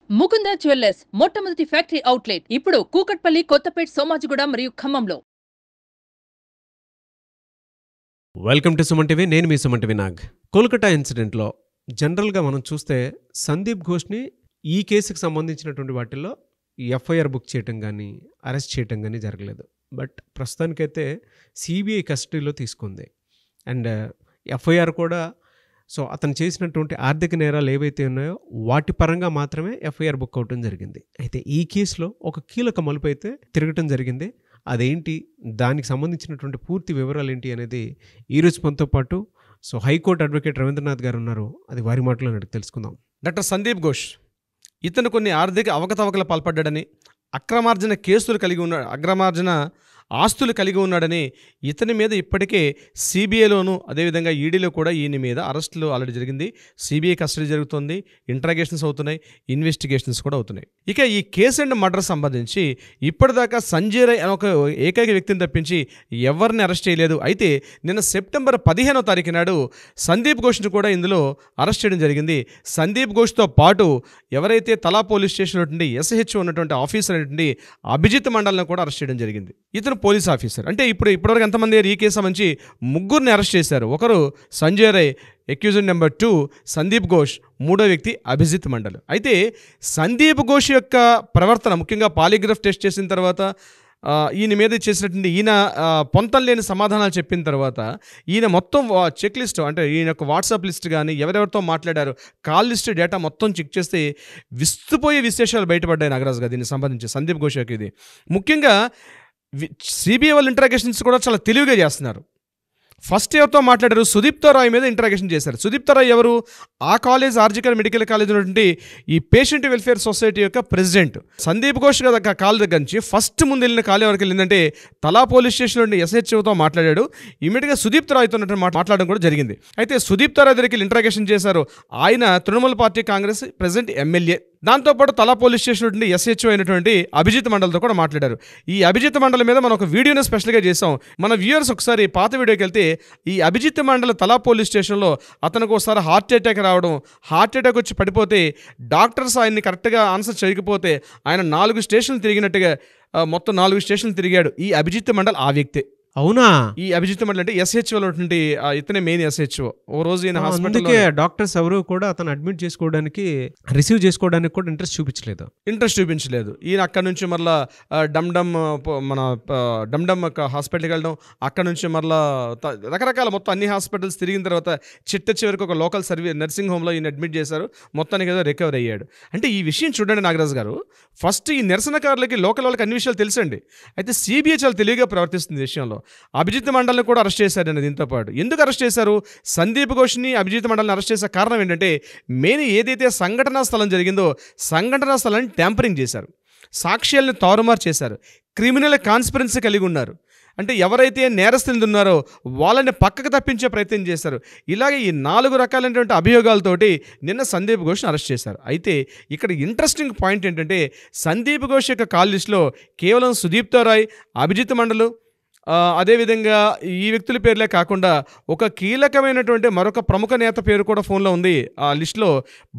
Mukunda jewellers మొట్టమొదటి factory outlet ఇప్పుడు కూకట్పల్లి, కొత్తపేట్, సోమాజిగూడ మరియు ఖమ్మంలో. Welcome to Suman TV. నేను మీ సుమన్ టీవీ నాగ్. కోల్కతా ఇన్సిడెంట్లో జనరల్గా మనం చూస్తే సందీప్ ఘోష్ని ఈ కేసుకు సంబంధించినటువంటి వాటిల్లో ఎఫ్ఐఆర్ బుక్ చేయటం కానీ అరెస్ట్ చేయటం కానీ జరగలేదు. బట్ ప్రస్తుతానికైతే సిబిఐ కస్టడీలో తీసుకుంది. అండ్ ఎఫ్ఐఆర్ కూడా అతను చేసినటువంటి ఆర్థిక నేరాలు ఏవైతే ఉన్నాయో వాటి పరంగా మాత్రమే ఎఫ్ఐఆర్ బుక్ అవటం జరిగింది. అయితే ఈ కేసులో ఒక కీలక మలుపు అయితే తిరగటం జరిగింది. అదేంటి, దానికి సంబంధించినటువంటి పూర్తి వివరాలు ఏంటి అనేది ఈరోజు మనతో పాటు హైకోర్టు అడ్వకేట్ రవీంద్రనాథ్ గారు ఉన్నారు. అది వారి మాటలో తెలుసుకుందాం. డాక్టర్ సందీప్ ఘోష్ ఇతను కొన్ని ఆర్థిక అవకతవకలు పాల్పడ్డాడని, అక్రమార్జన ఆస్తులు కలిగి ఉన్నాడని ఇతని మీద ఇప్పటికే సిబిఐలోను అదేవిధంగా ఈడీలో కూడా ఈయన మీద అరెస్టులు ఆల్రెడీ జరిగింది. సిబిఐ కస్టడీ జరుగుతుంది, ఇంట్రాగేషన్స్ అవుతున్నాయి, ఇన్వెస్టిగేషన్స్ కూడా అవుతున్నాయి. ఇక ఈ కేసు అండ్ మర్డర్ సంబంధించి ఇప్పటిదాకా సంజయ్ రాయ్ అనే ఒక ఏకైక వ్యక్తిని తప్పించి ఎవరిని అరెస్ట్ చేయలేదు. అయితే నిన్న సెప్టెంబర్ 15వ తారీఖు నాడు సందీప్ ఘోష్ను కూడా ఇందులో అరెస్ట్ చేయడం జరిగింది. సందీప్ ఘోష్తో పాటు ఎవరైతే తలా పోలీస్ స్టేషన్ ఉన్నటువంటి ఎస్హెచ్ ఉన్నటువంటి ఆఫీసర్ అనేటువంటి అభిజిత్ మండల్ని కూడా అరెస్ట్ చేయడం జరిగింది. ఇతను పోలీస్ ఆఫీసర్. అంటే ఇప్పటివరకు ఎంతమంది ఈ కేసు సంబంధించి ముగ్గురిని అరెస్ట్ చేశారు. ఒకరు సంజయ్ రాయ్, అక్యూజ్డ్ నెంబర్ 2 సందీప్ ఘోష్, మూడో వ్యక్తి అభిజిత్ మండల్. అయితే సందీప్ ఘోష్ యొక్క ప్రవర్తన ముఖ్యంగా పాలిగ్రాఫ్ టెస్ట్ చేసిన తర్వాత ఈయన మీద చేసినటువంటి ఈయన పొంతం లేని సమాధానాలు చెప్పిన తర్వాత ఈయన మొత్తం చెక్ లిస్ట్, అంటే ఈయన యొక్క వాట్సాప్ లిస్ట్ కానీ ఎవరెవరితో మాట్లాడారు కాల్ లిస్ట్ డేటా మొత్తం చెక్ చేస్తే విస్తుపోయే విశేషాలు బయటపడ్డాయి నాగరాజు గారు. దీనికి సంబంధించి సందీప్ ఘోష్ యొక్క ఇది ముఖ్యంగా సిబిఐ వాళ్ళు ఇంట్రాగేషన్స్ కూడా చాలా తెలివిగా చేస్తున్నారు. ఫస్ట్ ఎవరితో మాట్లాడారు, సుదీప్తో రాయ్ మీద ఇంట్రాగేషన్ చేశారు. సుదీప్తో రాయ్ ఎవరు? ఆ కాలేజ్ ఆర్జికల్ మెడికల్ కాలేజ్ ఉన్నటువంటి ఈ పేషెంట్ వెల్ఫేర్ సొసైటీ యొక్క ప్రెసిడెంట్. సందీప్ ఘోష్ కాల్ దగ్గర నుంచి ఫస్ట్ ముందు వెళ్ళిన కాల్ ఎవరికి వెళ్ళిందంటే తలా పోలీస్ స్టేషన్లో ఎస్హెచ్ఓతో మాట్లాడాడు. ఇమీడియట్గా సుదీప్తో రాయ్తో మాట్లాడడం కూడా జరిగింది. అయితే సుదీప్తో రాయ్ దగ్గరికి ఇంట్రాగేషన్ చేశారు. ఆయన Trinamool party Congress president MLA. దాంతోపాటు తలా పోలీస్ స్టేషన్ నుండి ఎస్హెచ్ఓ అయినటువంటి అభిజిత్ మండల్తో కూడా మాట్లాడారు. ఈ అభిజిత్ మండల్ మీద మనం ఒక వీడియోని స్పెషల్గా చేసాం. మన వ్యూవర్స్ ఒకసారి పాత వీడియోకి వెళ్తే ఈ అభిజిత్ మండల్ తలా పోలీస్ స్టేషన్లో అతనికి ఒకసారి హార్ట్ అటాక్ రావడం, హార్ట్ అటాక్ వచ్చి పడిపోతే డాక్టర్స్ ఆయన్ని కరెక్ట్గా ఆన్సర్ చేయకపోతే ఆయన 4 స్టేషన్లు తిరిగినట్టుగా మొత్తం 4 స్టేషన్లు తిరిగాడు. ఈ అభిజిత్ మండల్ ఆ వ్యక్తే. అవునా? ఈ అభిజిత్ మండల్ అంటే ఎస్హెచ్ఓ ఉన్నటువంటి ఇతనే మెయిన్ ఎస్హెచ్ఓ. ఓ రోజు ఈయన హాస్పిటల్ డాక్టర్స్ ఎవరు కూడా అతను అడ్మిట్ చేసుకోవడానికి, రిసీవ్ చేసుకోవడానికి కూడా ఇంట్రెస్ట్ చూపించలేదు. ఈయన అక్కడ నుంచి మరలా డమ్డమ్ హాస్పిటల్కి వెళ్ళడం, అక్కడ నుంచి మరలా రకరకాల మొత్తం అన్ని హాస్పిటల్స్ తిరిగిన తర్వాత చివరికి ఒక లోకల్ నర్సింగ్ హోమ్లో ఈయన అడ్మిట్ చేశారు. మొత్తానికి ఏదో రికవర్ అయ్యాడు. అంటే ఈ విషయం చూడండి నాగరాజు గారు, ఫస్ట్ ఈ నిరసనకారులకి లోకల్ వాళ్ళకి అన్ని విషయాలు తెలుసండి. అయితే సిబిఐ చాలా తెలివిగా ప్రవర్తిస్తుంది విషయంలో. అభిజిత్ మండల్ని కూడా అరెస్ట్ చేశారండి. దీంతో పాటు ఎందుకు అరెస్ట్ చేశారు? సందీప్ ఘోష్ని, అభిజిత్ మండల్ని అరెస్ట్ చేసే కారణం ఏంటంటే మెయిన్ ఏదైతే సంఘటనా స్థలం జరిగిందో సంఘటనా స్థలాన్ని ట్యాంపరింగ్ చేశారు, సాక్ష్యాలను తారుమారు చేశారు, క్రిమినల్ కాన్స్పిరెన్సీ కలిగి ఉన్నారు. అంటే ఎవరైతే నేరస్తులు ఉన్నారో వాళ్ళని పక్కకు తప్పించే ప్రయత్నం చేశారు. ఇలాగే ఈ 4 రకాలైనటువంటి అభియోగాలతోటి నిన్న సందీప్ ఘోష్ని అరెస్ట్ చేశారు. అయితే ఇక్కడ ఇంట్రెస్టింగ్ పాయింట్ ఏంటంటే సందీప్ ఘోష్ యొక్క కాల్ లిస్టులో కేవలం సుదీప్తో రాయ్, అభిజిత్ మండలు, అదేవిధంగా ఈ వ్యక్తుల పేర్లే కాకుండా ఒక కీలకమైనటువంటి మరొక ప్రముఖ నేత పేరు కూడా ఫోన్లో ఉంది ఆ లిస్టులో.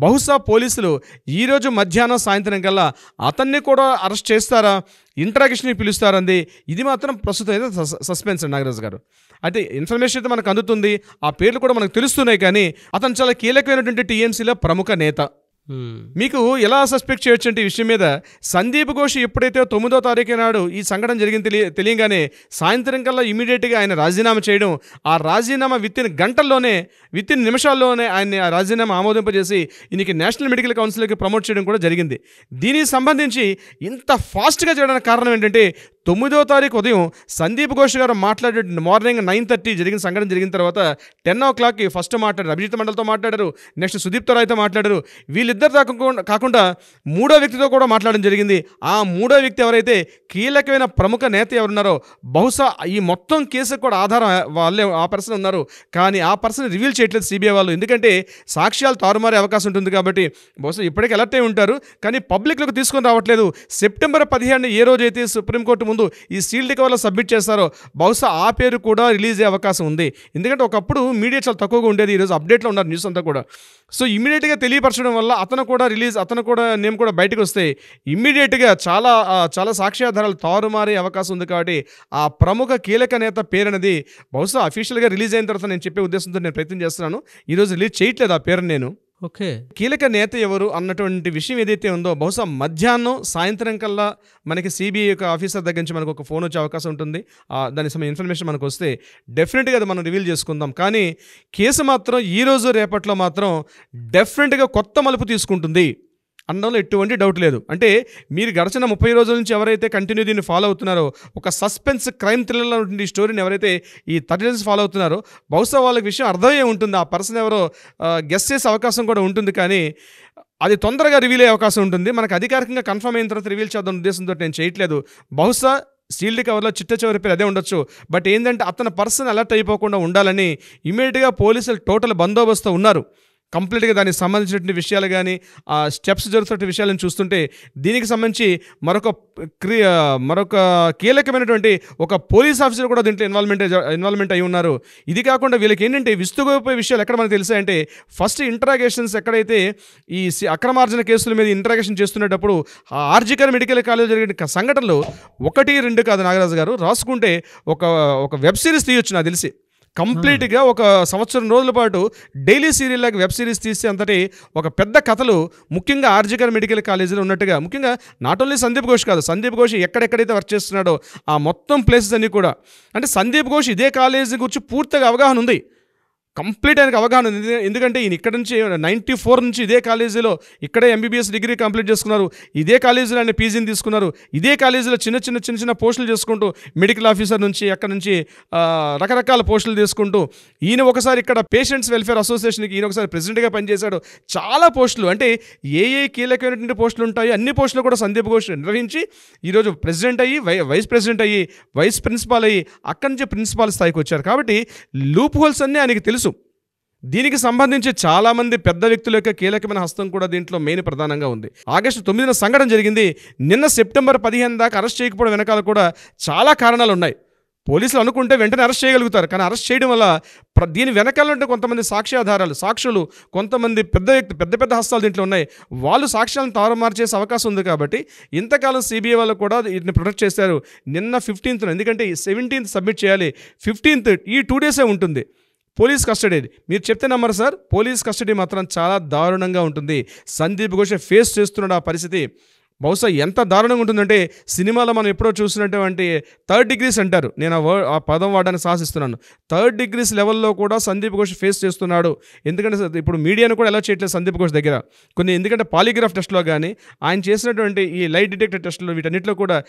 బహుశా పోలీసులు ఈరోజు మధ్యాహ్నం సాయంత్రం కల్లా అతన్ని కూడా అరెస్ట్ చేస్తారా, ఇంట్రాగేషన్కి పిలుస్తారంది. ఇది మాత్రం ప్రస్తుతం అయితే సస్పెన్స్ నాగరాజు గారు. అయితే ఇన్ఫర్మేషన్ అయితే మనకు అందుతుంది, ఆ పేర్లు కూడా మనకు తెలుస్తున్నాయి. కానీ అతను చాలా కీలకమైనటువంటి టీఎంసీలో ప్రముఖ నేత. మీకు ఎలా సస్పెక్ట్ చేయొచ్చు అంటే ఈ విషయం మీద సందీప్ ఘోష్ ఎప్పుడైతే 9వ తారీఖు నాడు ఈ సంఘటన జరిగింది తెలియగానే సాయంత్రం కల్లా ఇమీడియట్గా ఆయన రాజీనామా చేయడం, ఆ రాజీనామా విత్ ఇన్ నిమిషాల్లోనే ఆయన ఆ రాజీనామా ఆమోదింపజేసి ఈయనకి నేషనల్ మెడికల్ కౌన్సిల్కి ప్రమోట్ చేయడం కూడా జరిగింది. దీనికి సంబంధించి ఇంత ఫాస్ట్గా చేయడానికి కారణం ఏంటంటే 9వ తారీఖు ఉదయం సందీప్ ఘోష్ గారు మాట్లాడే మార్నింగ్ 9:30 జరిగిన సంఘటన జరిగిన తర్వాత 10 o'clockకి ఫస్ట్ మాట్లాడారు, అభిజిత్ మండల్తో మాట్లాడారు, నెక్స్ట్ సుదీప్తో రాయ్తో మాట్లాడారు. వీళ్ళిద్దరు కాకుండా మూడో వ్యక్తితో కూడా మాట్లాడడం జరిగింది. ఆ మూడో వ్యక్తి ఎవరైతే కీలకమైన ప్రముఖ నేత ఎవరున్నారో బహుశా ఈ మొత్తం కేసుకు కూడా ఆధారం వాళ్ళే, ఆ పర్సన్ ఉన్నారు. కానీ ఆ పర్సన్ రివీల్ చేయట్లేదు సిబిఐ వాళ్ళు. ఎందుకంటే సాక్ష్యాలు తారుమారే అవకాశం ఉంటుంది కాబట్టి బహుశా ఇప్పటికీ అలర్ట్ అయి ఉంటారు. కానీ పబ్లిక్లోకి తీసుకొని రావట్లేదు. సెప్టెంబర్ 15 ఏ రోజైతే సుప్రీంకోర్టు ముందు ఈ సీల్డ్ కవర్లో సబ్మిట్ చేస్తారో బహుశా ఆ పేరు కూడా రిలీజ్ అయ్యే అవకాశం ఉంది. ఎందుకంటే ఒకప్పుడు మీడియా చాలా తక్కువగా ఉండేది, ఈరోజు అప్డేట్లో ఉన్నారు న్యూస్ అంతా కూడా. సో ఇమ్మీడియట్గా తెలియపరచడం వల్ల అతను కూడా నేమ్ కూడా బయటకు వస్తే ఇమ్మీడియట్గా చాలా సాక్ష్యాధారాలు తారుమారే అవకాశం ఉంది. కాబట్టి ఆ ప్రముఖ కీలక నేత పేరు అనేది బహుశా అఫీషియల్గా రిలీజ్ అయిన తర్వాత నేను చెప్పే ఉద్దేశంతో నేను ప్రయత్నం చేస్తున్నాను. ఈరోజు రిలీజ్ చేయట్లేదు ఆ పేరు నేను. ఓకే, కీలక నేత ఎవరు అన్నటువంటి విషయం ఏదైతే ఉందో బహుశా మధ్యాహ్నం సాయంత్రం కల్లా మనకి సిబిఐ యొక్క ఆఫీసర్ దగ్గర నుంచి మనకు ఒక ఫోన్ వచ్చే అవకాశం ఉంటుంది. దానికి సంబంధించిన ఇన్ఫర్మేషన్ మనకు వస్తే డెఫినెట్గా అది మనం రివీల్ చేసుకుందాం. కానీ కేసు మాత్రం ఈరోజు రేపట్లో మాత్రం డెఫినెట్గా కొత్త మలుపు తీసుకుంటుంది అనడంలో ఎటువంటి డౌట్ లేదు. అంటే మీరు గడిచిన 30 రోజుల నుంచి ఎవరైతే కంటిన్యూ దీన్ని ఫాలో అవుతున్నారో, ఒక సస్పెన్స్ క్రైమ్ థ్రిల్లర్లో ఉంటుంది ఈ స్టోరీని ఎవరైతే ఈ 30 డేస్ ఫాలో అవుతున్నారో బహుశా వాళ్ళకి విషయం అర్థమయ్యే ఉంటుంది. ఆ పర్సన్ ఎవరో గెస్ చేసే అవకాశం కూడా ఉంటుంది. కానీ అది తొందరగా రివీల్ అయ్యే అవకాశం ఉంటుంది. మనకు అధికారికంగా కన్ఫర్మ్ అయిన తర్వాత రివీల్ చేద్దాం ఉద్దేశంతో నేను చేయట్లేదు. బహుశా సీల్డ్ కవర్లో చిట్ట చివరి పేరు అదే ఉండొచ్చు. బట్ ఏంటంటే అతని పర్సన్ అలర్ట్ అయిపోకుండా ఉండాలని ఇమీడియట్గా పోలీసులు టోటల్ బందోబస్తు ఉన్నారు. కంప్లీట్గా దానికి సంబంధించినటువంటి విషయాలు కానీ ఆ స్టెప్స్ జరుగుతున్న విషయాలను చూస్తుంటే దీనికి సంబంధించి మరొక కీలకమైనటువంటి ఒక పోలీస్ ఆఫీసర్ కూడా దీంట్లో ఇన్వాల్వ్మెంట్ అయి ఉన్నారు. ఇది కాకుండా వీళ్ళకి ఏంటంటే విస్తుపోయే విషయాలు ఎక్కడ మనకు తెలిసాయంటే, ఫస్ట్ ఇంటరాగేషన్స్ ఎక్కడైతే ఈ అక్రమార్జన కేసుల మీద ఇంటరాగేషన్ చేస్తున్నప్పుడు ఆ ఆర్జికర్ మెడికల్ కాలేజ్ జరిగిన సంఘటనలు 1, 2 కాదు నాగరాజు గారు, రాసుకుంటే ఒక వెబ్ సిరీస్ తీయొచ్చు నాకు తెలిసి. కంప్లీట్గా ఒక 1 సంవత్సరం రోజుల పాటు డైలీ సీరియల్ లాగా వెబ్ సిరీస్ తీసే అంతటి ఒక పెద్ద కథలు ముఖ్యంగా ఆర్జికర్ మెడికల్ కాలేజీలో ఉన్నట్టుగా, ముఖ్యంగా నాట్ ఓన్లీ సందీప్ ఘోష్ కాదు, సందీప్ ఘోష్ ఎక్కడెక్కడైతే వర్క్ చేస్తున్నాడో ఆ మొత్తం ప్లేసెస్ అన్నీ కూడా, అంటే సందీప్ ఘోష్ ఇదే కాలేజీ గురించి పూర్తిగా అవగాహన ఉంది, కంప్లీట్ ఆయనకు అవగాహన ఉంది. ఎందుకంటే ఈయన ఇక్కడ నుంచి 94 నుంచి ఇదే కాలేజీలో ఇక్కడే ఎంబీబీఎస్ డిగ్రీ కంప్లీట్ చేసుకున్నారు, ఇదే కాలేజీలో ఆయన పీజీని తీసుకున్నారు, ఇదే కాలేజీలో చిన్న పోస్టులు చేసుకుంటూ మెడికల్ ఆఫీసర్ నుంచి అక్కడ నుంచి రకరకాల పోస్టులు తీసుకుంటూ ఈయన ఒకసారి ఇక్కడ పేషెంట్స్ వెల్ఫేర్ అసోసియేషన్కి ఈయన ఒకసారి ప్రెసిడెంట్గా పనిచేశాడు. చాలా పోస్టులు, అంటే ఏ కీలకమైనటువంటి పోస్టులు ఉంటాయో అన్ని పోస్టులు కూడా సందీప్ ఘోష్ నిర్వహించి ఈరోజు ప్రెసిడెంట్ అయ్యి వైస్ ప్రెసిడెంట్ అయ్యి వైస్ ప్రిన్సిపాల్ అయ్యి అక్కడి నుంచి ప్రిన్సిపాల్ స్థాయికి వచ్చారు. కాబట్టి లూప్ హోల్స్ అన్నీ ఆయనకి తెలుసు. దీనికి సంబంధించి చాలామంది పెద్ద వ్యక్తుల యొక్క కీలకమైన హస్తం కూడా దీంట్లో మెయిన్ ప్రధానంగా ఉంది. ఆగస్టు 9న సంఘటన జరిగింది. నిన్న సెప్టెంబర్ 15 దాకా అరెస్ట్ చేయకపోవడం వెనకాల కూడా చాలా కారణాలు ఉన్నాయి. పోలీసులు అనుకుంటే వెంటనే అరెస్ట్ చేయగలుగుతారు, కానీ అరెస్ట్ చేయడం వల్ల దీని వెనకాలంటే కొంతమంది సాక్షులు కొంతమంది పెద్ద హస్తాలు దీంట్లో ఉన్నాయి. వాళ్ళు సాక్ష్యాలను తారుమారు చేసే అవకాశం ఉంది. కాబట్టి ఇంతకాలం సిబిఐ వాళ్ళు కూడా వీటిని ప్రొటెక్ట్ చేశారు. నిన్న 15న, ఎందుకంటే 17th సబ్మిట్ చేయాలి, 15th ఈ 2 డేసే ఉంటుంది పోలీస్ కస్టడీ. మీరు చెప్తే నమ్మరు సార్, పోలీస్ కస్టడీ మాత్రం చాలా దారుణంగా ఉంటుంది. సందీప్ ఘోష్ ఫేస్ చేస్తున్నాడు ఆ పరిస్థితి. బహుశా ఎంత దారుణంగా ఉంటుందంటే సినిమాలో మనం ఎప్పుడో చూసినటువంటి 3rd degrees అంటారు, నేను ఆ పదం వాడడానికి సాహసిస్తున్నాను. 3rd degrees లెవెల్లో కూడా సందీప్ ఘోష్ ఫేస్ చేస్తున్నాడు. ఎందుకంటే ఇప్పుడు మీడియాను కూడా ఎలా చేయట్లేదు సందీప్ ఘోష్ దగ్గర ఎందుకంటే పాలిగ్రాఫ్ టెస్ట్లో కానీ ఆయన చేసినటువంటి ఈ లైట్ డిటెక్టర్ టెస్టులు వీటన్నిటిలో కూడా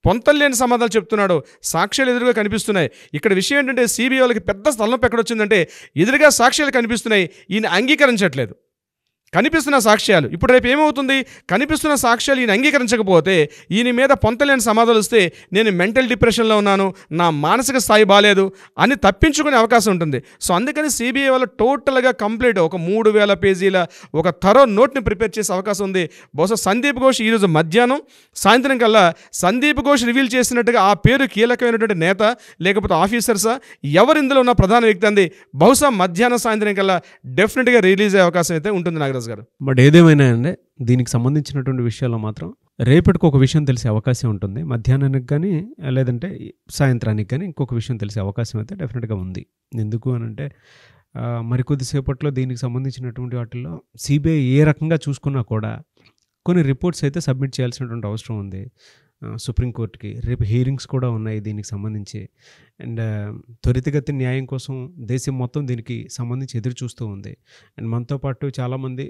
పొంతలేని సమాధానాలు చెప్తున్నాడు. సాక్ష్యాలు ఎదురుగా కనిపిస్తున్నాయి. ఇక్కడ విషయం ఏంటంటే సిబిఐ వాళ్ళకి పెద్ద తలనొప్పి ఎక్కడొచ్చిందంటే ఎదురుగా సాక్ష్యాలు కనిపిస్తున్నాయి, ఈయన అంగీకరించట్లేదు. కనిపిస్తున్న సాక్ష్యాలు ఇప్పుడు రేపు ఏమవుతుంది, కనిపిస్తున్న సాక్ష్యాలు ఈయన అంగీకరించకపోతే ఈయన మీద పొంతలేని సమాధానాలు వస్తే నేను మెంటల్ డిప్రెషన్లో ఉన్నాను, నా మానసిక స్థాయి బాగాలేదు అని తప్పించుకునే అవకాశం ఉంటుంది. సో అందుకని సిబిఐ వాళ్ళు టోటల్గా కంప్లీట్ ఒక 3000 పేజీల ఒక థరో నోట్ని ప్రిపేర్ చేసే అవకాశం ఉంది. బహుశా సందీప్ ఘోష్ ఈరోజు మధ్యాహ్నం సాయంత్రం కల్లా సందీప్ ఘోష్ రివీల్ చేసినట్టుగా ఆ పేరు కీలకమైనటువంటి నేత లేకపోతే ఆఫీసర్సా ఎవరు ఇందులో ఉన్న ప్రధాన వ్యక్తి అంది బహుశా మధ్యాహ్నం సాయంత్రం కల్లా డెఫినెట్గా రిలీజ్ అయ్యే అవకాశం అయితే ఉంటుంది నాగరాజు గారు. బట్ ఏదేమైనా అండి దీనికి సంబంధించినటువంటి విషయాల్లో మాత్రం రేపటికి ఒక విషయం తెలిసే అవకాశం ఉంటుంది. మధ్యాహ్నానికి కానీ లేదంటే సాయంత్రానికి కానీ ఇంకొక విషయం తెలిసే అవకాశం అయితే డెఫినెట్గా ఉంది. ఎందుకు అనంటే మరికొద్దిసేపట్లో దీనికి సంబంధించినటువంటి వాటిల్లో సిబిఐ ఏ రకంగా చూసుకున్నా కూడా కొన్ని రిపోర్ట్స్ అయితే సబ్మిట్ చేయాల్సినటువంటి అవసరం ఉంది సుప్రీంకోర్టుకి. రేపు హియరింగ్స్ కూడా ఉన్నాయి దీనికి సంబంధించి. అండ్ త్వరితగతి న్యాయం కోసం దేశం మొత్తం దీనికి సంబంధించి ఎదురు చూస్తూ ఉంది. అండ్ మనతో పాటు చాలామంది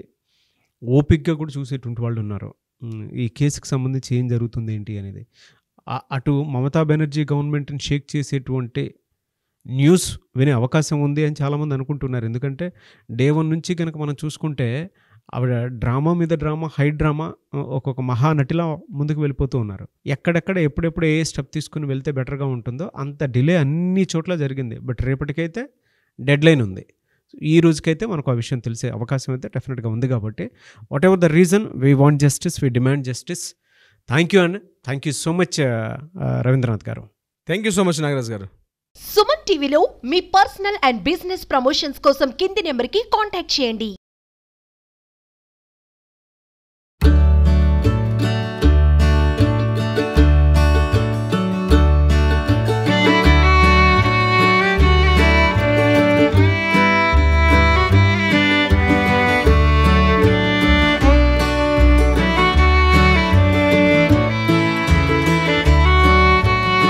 ఓపిక్గా కూడా చూసేటువంటి వాళ్ళు ఉన్నారు ఈ కేసుకు సంబంధించి ఏం జరుగుతుంది ఏంటి అనేది. అటు మమతా బెనర్జీ గవర్నమెంట్ని షేక్ చేసేటువంటి న్యూస్ వినే అవకాశం ఉంది అని చాలామంది అనుకుంటున్నారు. ఎందుకంటే డే 1 నుంచి కనుక మనం చూసుకుంటే ఆవిడ డ్రామా మీద డ్రామా, హై డ్రామా, ఒక్కొక్క మహానటిలా ముందుకు వెళ్ళిపోతూ ఉన్నారు. ఎక్కడెక్కడ ఎప్పుడెప్పుడు ఏ స్టెప్ తీసుకుని వెళ్తే బెటర్గా ఉంటుందో అంత డిలే అన్ని చోట్ల జరిగింది. బట్ రేపటికైతే డెడ్ లైన్ ఉంది. ఈ రోజుకైతే మనకు ఆ విషయం తెలిసే అవకాశం అయితే డెఫినెట్గా ఉంది. కాబట్టి whatever the reason we want justice, we demand justice. Thank you అండి, thank you so much Ravindranath గారు. Thank you so much Nagaraj గారు. సుమన్ టీవీలో మీ పర్సనల్ అండ్ బిజినెస్ ప్రమోషన్స్ కోసం కింది నెంబర్కి కాంటాక్ట్ చేయండి.